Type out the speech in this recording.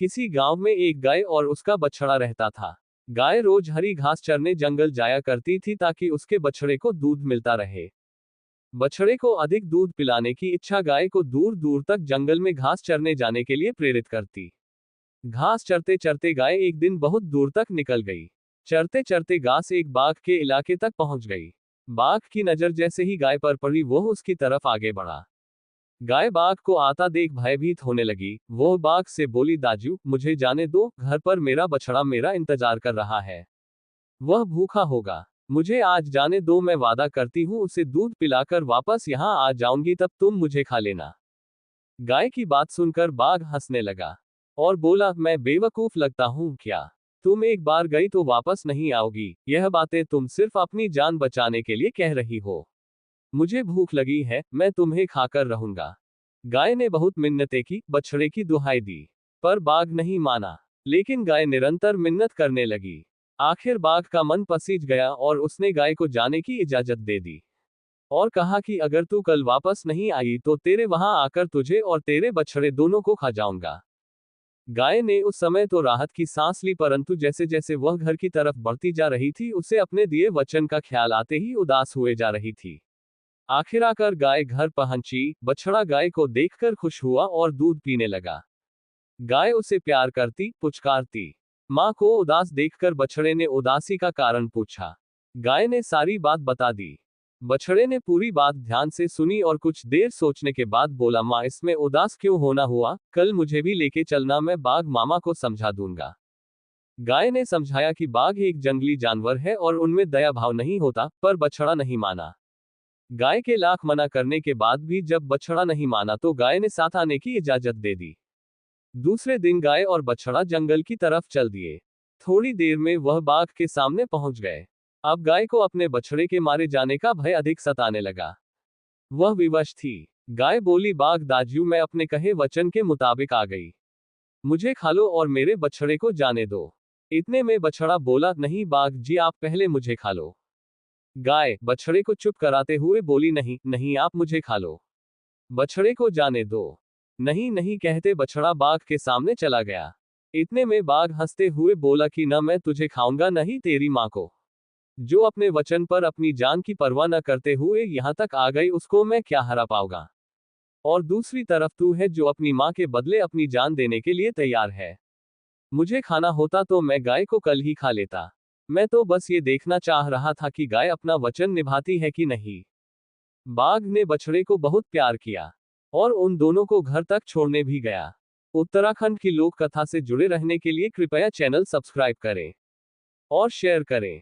किसी गांव में एक गाय और उसका बछड़ा रहता था। गाय रोज हरी घास चरने जंगल जाया करती थी ताकि उसके बछड़े को दूध मिलता रहे। बछड़े को अधिक दूध पिलाने की इच्छा गाय को दूर दूर तक जंगल में घास चरने जाने के लिए प्रेरित करती। घास चरते चरते गाय एक दिन बहुत दूर तक निकल गई। चरते चरते घास एक बाघ के इलाके तक पहुंच गई। बाघ की नजर जैसे ही गाय पर पड़ी वह उसकी तरफ आगे बढ़ा। गाय बाघ को आता देख भयभीत होने लगी। वह बाघ से बोली, दाजू मुझे जाने दो, घर पर मेरा बछड़ा मेरा इंतजार कर रहा है। वह भूखा होगा, मुझे आज जाने दो, मैं वादा करती हूँ उसे दूध पिलाकर वापस यहाँ आ जाऊंगी, तब तुम मुझे खा लेना। गाय की बात सुनकर बाघ हंसने लगा और बोला, मैं बेवकूफ लगता हूँ क्या? तुम एक बार गई तो वापस नहीं आओगी। यह बातें तुम सिर्फ अपनी जान बचाने के लिए कह रही हो। मुझे भूख लगी है, मैं तुम्हें खाकर रहूंगा। गाय ने बहुत मिन्नतें की, बछड़े की दुहाई दी, पर बाघ नहीं माना। लेकिन गाय निरंतर मिन्नत करने लगी। आखिर बाघ का मन पसीज गया और उसने गाय को जाने की इजाजत दे दी और कहा कि अगर तू कल वापस नहीं आई तो तेरे वहां आकर तुझे और तेरे बछड़े दोनों को खा जाऊंगा। गाय ने उस समय तो राहत की सांस ली, परंतु जैसे जैसे वह घर की तरफ बढ़ती जा रही थी उसे अपने दिए वचन का ख्याल आते ही उदास हुए जा रही थी। आखिर आकर गाय घर पहुंची। बछड़ा गाय को देखकर खुश हुआ और दूध पीने लगा। गाय उसे प्यार करती, पुचकारती। माँ को उदास देखकर बछड़े ने उदासी का कारण पूछा। गाय ने सारी बात बता दी। बछड़े ने पूरी बात ध्यान से सुनी और कुछ देर सोचने के बाद बोला, माँ इसमें उदास क्यों होना हुआ, कल मुझे भी लेके चलना, मैं बाघ मामा को समझा दूंगा। गाय ने समझाया कि बाघ एक जंगली जानवर है और उनमें दया भाव नहीं होता, पर बछड़ा नहीं माना। गाय के लाख मना करने के बाद भी जब बछड़ा नहीं माना तो गाय ने साथ आने की इजाजत दे दी। दूसरे दिन गाय और बछड़ा जंगल की तरफ चल दिए। थोड़ी देर में वह बाघ के सामने पहुंच गए। अब गाय को अपने बछड़े के मारे जाने का भय अधिक सताने लगा। वह विवश थी। गाय बोली, बाघ दाजू मैं अपने कहे वचन के मुताबिक आ गई, मुझे खा लो और मेरे बछड़े को जाने दो। इतने में बछड़ा बोला, नहीं बाघ जी आप पहले मुझे खा लो। गाय बछड़े को चुप कराते हुए बोली, नहीं नहीं आप मुझे खा लो, बछड़े को जाने दो। नहीं नहीं कहते बछड़ा बाघ के सामने चला गया। इतने में बाघ हंसते हुए बोला कि न मैं तुझे खाऊंगा न ही तेरी माँ को। जो अपने वचन पर अपनी जान की परवाह न करते हुए यहाँ तक आ गई उसको मैं क्या हरा पाऊंगा। और दूसरी तरफ तू है जो अपनी माँ के बदले अपनी जान देने के लिए तैयार है। मुझे खाना होता तो मैं गाय को कल ही खा लेता। मैं तो बस ये देखना चाह रहा था कि गाय अपना वचन निभाती है कि नहीं। बाघ ने बछड़े को बहुत प्यार किया और उन दोनों को घर तक छोड़ने भी गया। उत्तराखंड की लोक कथा से जुड़े रहने के लिए कृपया चैनल सब्सक्राइब करें और शेयर करें।